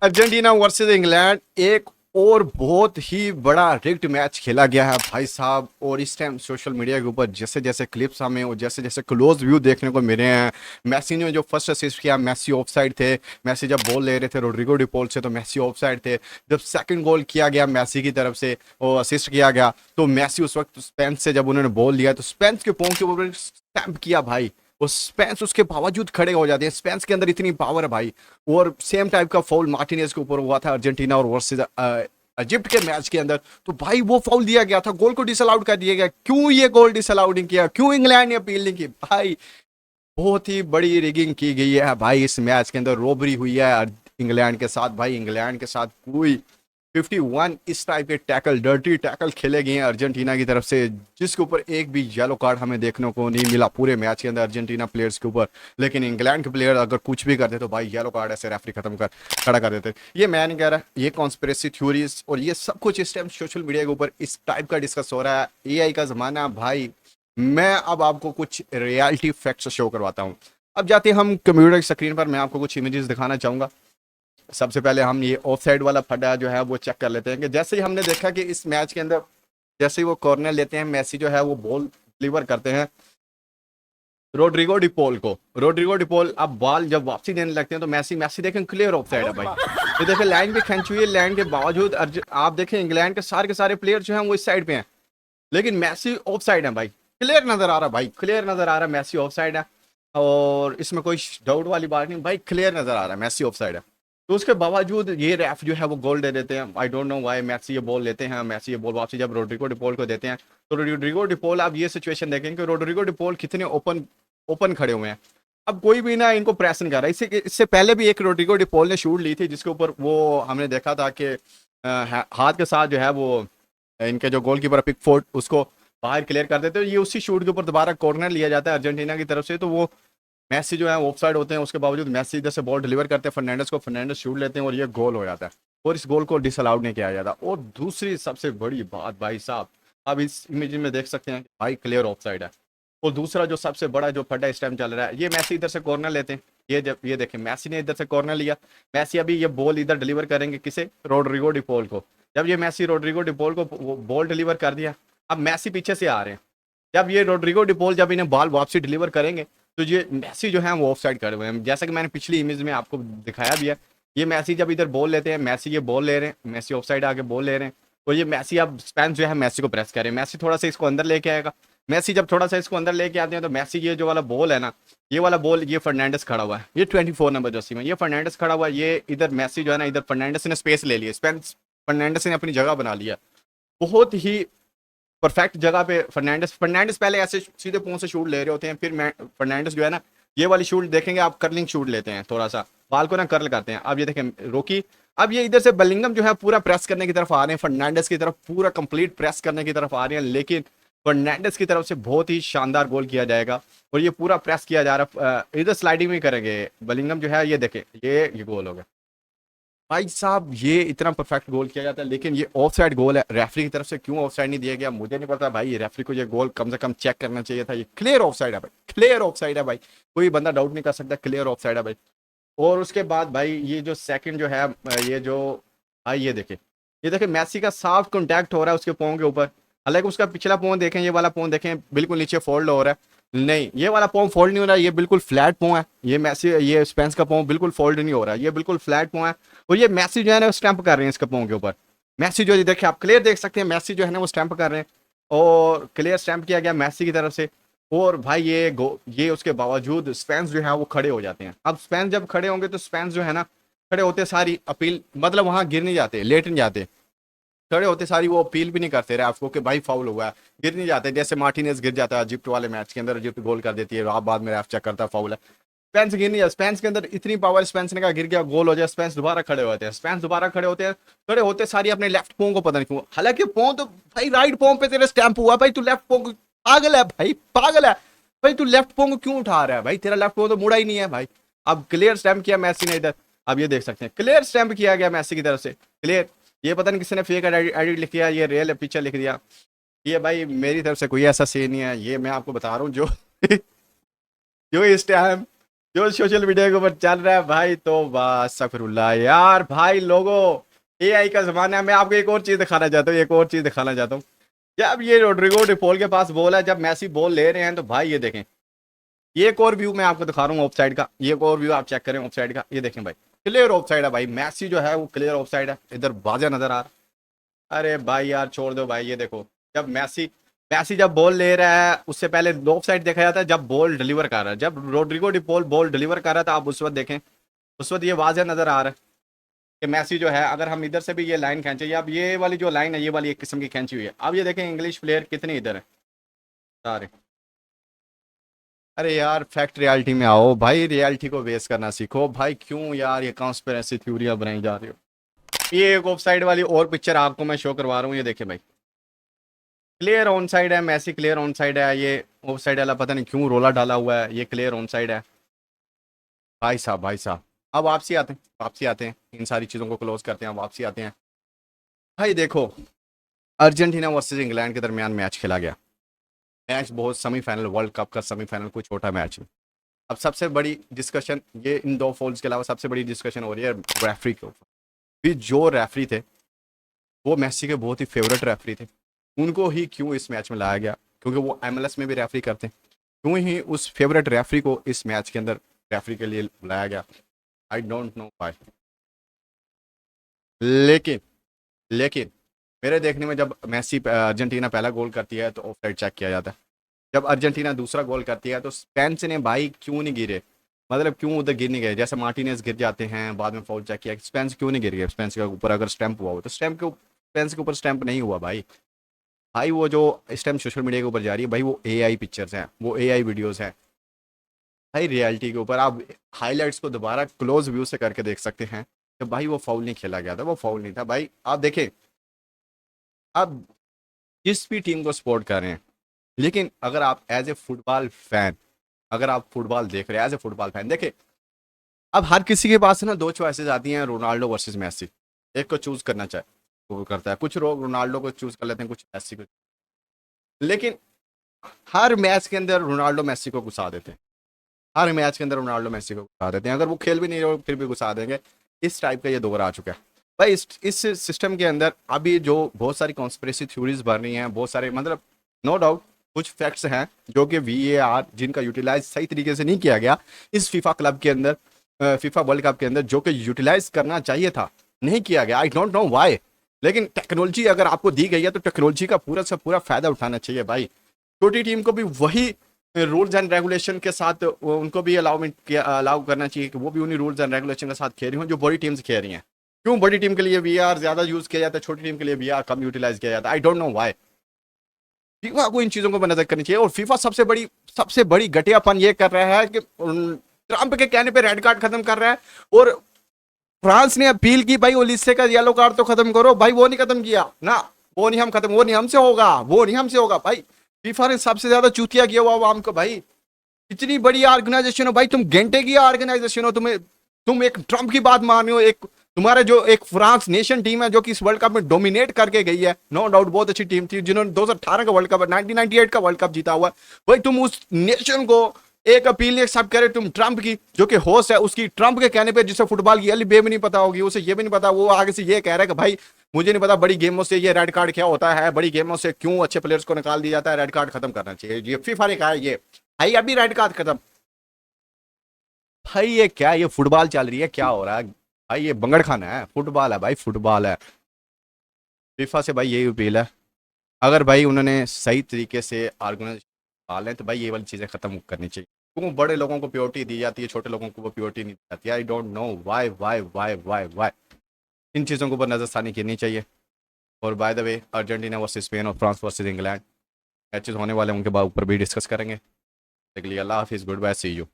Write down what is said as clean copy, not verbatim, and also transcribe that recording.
Argentina versus England एक और बहुत ही बड़ा रिग्ड मैच खेला गया है भाई साहब। और इस टाइम सोशल मीडिया के ऊपर जैसे जैसे क्लिप्स हमें और जैसे जैसे क्लोज व्यू देखने को मिले हैं। मेसी ने जो फर्स्ट असिस्ट किया, मेसी ऑफसाइड थे। मेसी जब बॉल ले रहे थे रोड्रिगो डिपोल से तो मेसी ऑफसाइड थे। जब सेकंड गोल किया गया मेसी की तरफ से और असिस्ट किया गया तो मेसी उस वक्त स्पेंस से जब उन्होंने बॉल लिया तो स्पेंस के पाँव के ऊपर स्टैम्प किया भाई। और स्पेंस उसके बावजूद खड़े हो जाते हैं। स्पेंस के अंदर इतनी पावर है भाई। और सेम टाइप का फाउल मार्टिनेज के ऊपर हुआ था अर्जेंटीना और वर्सेस इजिप्ट के मैच के अंदर। तो भाई वो फाउल दिया गया था, गोल को डिसअलाउड कर दिया गया। क्यों ये गोल डिसअलाउड किया, क्यों इंग्लैंड ने अपील नहीं की भाई? बहुत ही बड़ी रिगिंग की गई है भाई इस मैच के अंदर। रोबरी हुई है इंग्लैंड के साथ भाई। इंग्लैंड के साथ कोई 51 इस टाइप के टैकल, डर्टी टैकल खेले गए हैं अर्जेंटीना की तरफ से, जिसके ऊपर एक भी येलो कार्ड हमें देखने को नहीं मिला पूरे मैच के अंदर अर्जेंटीना प्लेयर्स के ऊपर। लेकिन इंग्लैंड के प्लेयर अगर कुछ भी करते तो भाई येलो कार्ड ऐसे रेफरी खत्म कर खड़ा कर देते। ये मैं नहीं कह रहा, ये कॉन्स्पिरेसी थ्योरीज और ये सब कुछ इस टाइम सोशल मीडिया के ऊपर इस टाइप का डिस्कस हो रहा है। एआई का जमाना भाई। मैं अब आपको कुछ रियलिटी फैक्ट्स शो करवाता हूँ। अब जाते हम कंप्यूटर स्क्रीन पर, मैं आपको कुछ इमेजेस दिखाना चाहूंगा। सबसे पहले हम ये ऑफ साइड वाला फड्डा जो है वो चेक कर लेते हैं कि जैसे ही हमने देखा कि इस मैच के अंदर जैसे ही वो कॉर्नर लेते हैं, मेसी जो है वो बॉल डिलीवर करते हैं रोड्रिगो डिपोल को। रोड्रिगो डिपोल अब बॉल जब वापसी देने लगते हैं तो मेसी मेसी देखें क्लियर ऑफ साइड है भाई। ये देखें लाइन भी खींची हुई है। लाइन के बावजूद आप देखें इंग्लैंड के सारे प्लेयर जो हैं वो इस साइड पे हैं, लेकिन मेसी ऑफ साइड है भाई। क्लियर नजर आ रहा भाई, क्लियर नजर आ रहा है मेसी ऑफ साइड है। और इसमें कोई डाउट वाली बात नहीं भाई, क्लियर नजर आ रहा है मेसी ऑफ साइड है। तो उसके बावजूद ये रेफ जो है वो गोल दे देते हैं। I don't know why Messi ये बॉल लेते हैं। मेसी ये बॉल वापसी जब रोड्रिगो डिपोल को देते हैं तो रोड्रिगो डिपोल, आप ये सिचुएशन देखें कि रोड्रिगो डिपोल कितने ओपन ओपन खड़े हुए हैं। अब कोई भी ना इनको प्रेस नहीं कर रहा। इससे इससे पहले भी एक रोड्रिगो डिपोल ने शूट ली थी जिसके ऊपर वो हमने देखा था कि हाथ के साथ जो है वो इनके जो गोलकीपर पिकफोर्ड उसको बाहर क्लियर कर देते हैं। ये उसी शूट के ऊपर दोबारा कॉर्नर लिया जाता है अर्जेंटीना की तरफ से। तो वो मेसी जो है ऑफसाइड होते हैं, उसके बावजूद मेसी इधर से बॉल डिलीवर करते हैं फर्नांडिस को, फर्नांडिस शूट लेते हैं और ये गोल हो जाता है। और इस गोल को डिसअलाउड नहीं किया जाता। और दूसरी सबसे बड़ी बात भाई साहब, अब इस इमेज में देख सकते हैं भाई क्लियर ऑफसाइड है। और दूसरा जो सबसे बड़ा जो फड्डा इस टाइम चल रहा है, ये मेसी इधर से कॉर्नर लेते हैं। ये जब ये देखें मेसी ने इधर से कॉर्नर लिया। मेसी अभी ये बॉल इधर डिलीवर करेंगे किसे? रोड्रिगो डिपोल को। जब ये मेसी रोड्रिगो डिपोल को बॉल डिलीवर कर दिया, अब मेसी पीछे से आ रहे हैं। जब ये रोड्रिगो डिपोल जब इन्हें बॉल वापसी डिलीवर करेंगे तो ये मेसी जो है वो ऑफ साइड कर हुए हैं, जैसा कि मैंने पिछली इमेज में आपको दिखाया भी है। ये मेसी जब इधर बॉल लेते हैं, मेसी ये बॉल ले रहे हैं, मेसी ऑफ साइड आके बॉल ले रहे हैं। तो ये मेसी अब स्पेंस जो है मेसी को प्रेस करे, मेसी थोड़ा सा इसको अंदर लेके आएगा। मेसी जब थोड़ा सा इसको अंदर लेके आते हैं तो मेसी ये जो वाला बॉल है ना, ये वाला बॉल ये फर्नांडिस खड़ा हुआ है, ये 24 नंबर जर्सी में ये फर्नांडिस खड़ा हुआ है। ये इधर मेसी जो है ना, इधर फर्नांडिस ने स्पेस ले लिया, स्पेंस फर्नांडिस ने अपनी जगह बना लिया। बहुत ही परफेक्ट जगह पे फर्नांडिस फर्नांडिस पहले ऐसे सीधे पांव से शूट ले रहे होते हैं, फिर फर्नांडिस जो है ना ये वाली शूट देखेंगे आप, कर्लिंग शूट लेते हैं, थोड़ा सा बाल को ना कर्ल करते हैं। अब ये देखें रोकी, अब ये इधर से बलिंगम जो है पूरा प्रेस करने की तरफ आ रहे हैं, फर्नांडिस की तरफ पूरा कंप्लीट प्रेस करने की तरफ आ रहे हैं। लेकिन फर्नांडिस की तरफ से बहुत ही शानदार गोल किया जाएगा और ये पूरा प्रेस किया जा रहा है। इधर स्लाइडिंग भी करेंगे बलिंगम जो है, ये देखें ये गोल हो गया भाई साहब। ये इतना परफेक्ट गोल किया जाता है, लेकिन ये ऑफ साइड गोल है। रेफरी की तरफ से क्यों ऑफ साइड नहीं दिया गया मुझे नहीं पता भाई। ये रेफरी को ये गोल कम से कम चेक करना चाहिए था। ये क्लियर ऑफ साइड है भाई, क्लियर ऑफ साइड है भाई। कोई बंदा डाउट नहीं कर सकता, क्लियर ऑफ साइड है भाई। और उसके बाद भाई ये जो सेकंड जो है, ये जो भाई ये देखे मेसी का साफ कॉन्टैक्ट हो रहा है उसके पाँव के ऊपर। हालांकि उसका पिछला पाँव देखें, ये वाला पाँव देखें बिल्कुल नीचे फोल्ड हो रहा है। नहीं, ये वाला पाँव फोल्ड नहीं हो रहा है, ये बिल्कुल फ्लैट पाँव है। ये मेसी ये स्पेंस का पाँव बिल्कुल फोल्ड नहीं हो रहा है, ये बिल्कुल फ्लैट पाँव है। और ये मेसी जो है ना स्टैंप कर रहे हैं इसके पाँव के ऊपर। मेसी जो देखिए आप क्लियर देख सकते हैं, मेसी जो है ना वो स्टैंप कर रहे हैं और क्लियर स्टैंप किया गया मेसी की तरफ से। और भाई ये उसके बावजूद स्पेंस जो है वो खड़े हो जाते हैं। अब स्पेंस जब खड़े होंगे तो स्पेंस जो है ना खड़े होते सारी अपील, मतलब वहां गिर नहीं जाते, लेट नहीं जाते, खड़े होते सारी वो अपील भी नहीं करते रहे आपको कि भाई फाउल हुआ है, गिर नहीं जाते। जैसे मार्टिनेज गिर जाता है इजिप्ट वाले मैच के अंदर, इजिप्ट गोल कर देती है, आप बाद में रेफ चेक करता है फाउल है। स्पेंस गिर नहीं जाता, स्पेंस के अंदर इतनी पावर, स्पेंस ने कहा गिर गया गोल हो जाए, स्पेंस दोबारा खड़े होते हैं, स्पेंस दोबारा खड़े होते हैं। खड़े होते सारी अपने लेफ्ट पाँव को पता नहीं क्यों, हालांकि पाँव तो भाई राइट पाँव पे तेरे स्टैंप हुआ भाई, तू लेफ्ट पाँव पागल है भाई, पागल है भाई। तू लेफ्ट पाँव को क्यों उठा रहा है भाई? तेरा लेफ्ट पाँव तो मुड़ा ही नहीं है भाई। अब क्लियर स्टैंप किया मैसी ने इधर, अब ये देख सकते हैं क्लियर स्टैंप किया गया मैसी की तरफ से, क्लियर। ये पता नहीं किसी ने फेक एडिट लिख दिया, ये रियल पिक्चर लिख दिया। ये भाई मेरी तरफ से कोई ऐसा सीन नहीं है, ये मैं आपको बता रहा हूँ जो जो इस टाइम जो सोशल मीडिया के ऊपर चल रहा है भाई, तो बस अस्तगफिरुल्लाह यार भाई लोगों, एआई का जमाना है। मैं आपको एक और चीज दिखाना चाहता हूँ, एक और चीज दिखाना चाहता हूँ। जब ये रोड्रिगो डिपोल के पास बॉल है, जब मैसी बॉल ले रहे हैं, तो भाई ये देखें, ये एक और व्यू मैं आपको दिखा रहा हूँ ऑफ साइड का। ये एक और व्यू आप चेक करें ऑफ साइड का, ये देखें भाई, क्लियर ऑफ साइड है भाई। मैसी जो है वो क्लियर ऑफ साइड है, इधर बाजा नजर आ रहा है। अरे भाई यार छोड़ दो भाई, ये देखो, जब मैसी मैसी जब बॉल ले रहा है, उससे पहले ऑफ साइड देखा जाता है जब बॉल डिलीवर कर रहा है। जब रोड्रिगो डिपोल बॉल डिलीवर कर रहा था, आप उस वक्त देखें, उस वक्त ये वाजह नजर आ रहा है कि मैसी जो है, अगर हम इधर से भी ये लाइन खींचे, या अब ये वाली जो लाइन है, ये वाली एक किस्म की खींची हुई है। अब ये देखें इंग्लिश प्लेयर कितने इधर है सारे। अरे यार फैक्ट रियलिटी में आओ भाई, रियलिटी को बेस करना सीखो भाई। क्यों यार ये कॉन्स्पिरेसी थ्योरियां बनाई जा रही हो। ये एक ऑफ साइड वाली और पिक्चर आपको मैं शो करवा रहा हूँ, ये देखे भाई, क्लियर ऑन साइड है मैसी, क्लियर ऑन साइड है। ये ऑफ साइड वाला पता नहीं क्यों रोला डाला हुआ है, ये क्लियर ऑन साइड है। भाई साहब भाई साहब, अब वापसी आते हैं, वापसी आते हैं, इन सारी चीज़ों को क्लोज करते हैं, वापसी आते हैं। भाई देखो, अर्जेंटीना वर्सेस इंग्लैंड के दरमियान मैच खेला गया। मैच बहुत सेमीफाइनल, वर्ल्ड कप का सेमीफाइनल कोई छोटा मैच नहीं। अब सबसे बड़ी डिस्कशन ये, इन दो फॉल्स के अलावा सबसे बड़ी डिस्कशन हो रही है रेफरी के ऊपर। भी जो रेफरी थे वो मेसी के बहुत ही फेवरेट रेफरी थे, उनको ही क्यों इस मैच में लाया गया, क्योंकि वो एमएलएस में भी रेफरी करते हैं, क्यों ही उस फेवरेट रेफरी को इस मैच के अंदर रेफरी के लिए बुलाया गया। आई डोंट नो व्हाई। लेकिन लेकिन मेरे देखने में जब मेसी अर्जेंटीना पहला गोल करती है तो ऑफसाइड चेक किया जाता है। जब अर्जेंटीना दूसरा गोल करती है तो स्पेंस ने भाई क्यों नहीं गिरे, मतलब क्यों उधर गिर नहीं गए, जैसे मार्टिनेज गिर जाते हैं बाद में फाउल चेक किया, स्पेंस क्यों नहीं गिर गए। स्पेंस के ऊपर अगर स्टैंप हुआ हो तो स्पेंस के ऊपर स्टैंप नहीं हुआ भाई। भाई वो जो इस टाइम सोशल मीडिया के ऊपर जा रही है भाई, वो एआई पिक्चर्स हैं, वो एआई वीडियोस हैं भाई। रियलिटी के ऊपर आप हाईलाइट्स को दोबारा क्लोज व्यू से करके देख सकते हैं कि भाई वो फाउल नहीं खेला गया था, वो फाउल नहीं था भाई। आप देखें, आप जिस भी टीम को सपोर्ट कर रहे हैं, लेकिन अगर आप एज ए फुटबॉल फैन, अगर आप फुटबॉल देख रहे हैं एज ए फुटबॉल फैन, देखें, अब हर किसी के पास ना दो चॉइसेस आती हैं, रोनाल्डो वर्सेस मेसी। एक को चूज करना चाहे वो करता है, कुछ लोग रोनाल्डो को चूज कर लेते हैं, कुछ मेसी को। लेकिन हर मैच के अंदर रोनाल्डो मेसी को घुसा देते हैं, हर मैच के अंदर रोनाल्डो मेसी को घुसा देते हैं, अगर वो खेल भी नहीं रहे फिर भी घुसा देंगे। इस टाइप का ये दौर आ चुका है भाई। इस सिस्टम के अंदर अभी जो बहुत सारी कॉन्स्पिरेसी थ्योरीज बन रही हैं, बहुत सारे, मतलब नो डाउट कुछ फैक्ट्स हैं जो कि वीएआर जिनका यूटिलाइज सही तरीके से नहीं किया गया इस फीफा क्लब के अंदर, फीफा वर्ल्ड कप के अंदर, जो कि यूटिलाइज करना चाहिए था, नहीं किया गया। आई डोंट नो व्हाई। लेकिन टेक्नोलॉजी अगर आपको दी गई है तो टेक्नोलॉजी का पूरा से पूरा फायदा उठाना चाहिए भाई। छोटी टीम को भी वही रूल्स एंड रेगुलेशन के साथ उनको भी अलाउ करना चाहिए कि वो भी उन्हीं रूल्स एंड रेगुलेशन के साथ खेल रही हों जो बड़ी टीम्स खेल रही हैं। क्यों बड़ी टीम के लिए वीआर ज्यादा यूज किया जाता है, छोटी टीम के लिए वीआर कम यूटिलाइज किया जाता है। आई डोंट नो व्हाई। फीफा को इन चीजों को नजर करनी चाहिए। और फीफा सबसे बड़ी घटियापन ये कर रहा है कि ट्रंप के कहने पे रेड कार्ड खत्म कर रहा है, और फ्रांस ने अपील की भाई ओलिसे का येलो कार्ड तो खत्म करो भाई, वो नहीं खत्म किया ना, वो नहीं हम खत्म, वो नहीं हमसे होगा, वो नहीं हमसे होगा भाई। फीफा ने सबसे ज्यादा चूतिया किया हुआ आवाम को भाई। इतनी बड़ी ऑर्गेनाइजेशन हो भाई, तुम घंटे की ऑर्गेनाइजेशन हो, तुम एक ट्रम्प की बात मान रहे हो। एक तुम्हारे जो एक फ्रांस नेशन टीम है जो कि इस वर्ल्ड कप में डोमिनेट करके गई है, नो डाउट बहुत अच्छी टीम थी, जिन्होंने 2018 का वर्ल्ड कप, 1998 का वर्ल्ड कप जीता हुआ भाई। तुम उस नेशन को एक अपील नहीं एक्सेप्ट करे, तुम ट्रंप की जो कि होस्ट है उसकी, ट्रंप के कहने पे, जिसे फुटबॉल की बे भी नहीं पता होगी, उसे ये भी नहीं पता, वो आगे से ये कह रहा है कि भाई मुझे नहीं पता बड़ी गेमों से ये रेड कार्ड क्या होता है, बड़ी गेमों से क्यों अच्छे प्लेयर्स को निकाल दिया जाता है, रेड कार्ड खत्म करना चाहिए। ये फीफा ने कहा है, ये भाई अभी रेड कार्ड खत्म। भाई ये क्या, ये फुटबॉल चल रही है, क्या हो रहा है भाई, ये बंगड़ खाना है, फुटबॉल है भाई, फुटबॉल है। फीफा से भाई यही अपील है, अगर भाई उन्होंने सही तरीके से ऑर्गेनाइज पालें तो भाई ये वाली चीज़ें ख़त्म करनी चाहिए। क्यों बड़े लोगों को प्योरिटी दी जाती है, छोटे लोगों को वो प्योरिटी नहीं दी जाती। I don't know why why why why why. इन चीज़ों के ऊपर नज़रसानी करनी चाहिए। और by the way, Argentina versus Spain और फ्रांस वर्सेस इंग्लैंड मैचेस होने वाले हैं, उनके ऊपर भी डिस्कस करेंगे। अल्लाह हाफिज़, गुड बाय, सी यू।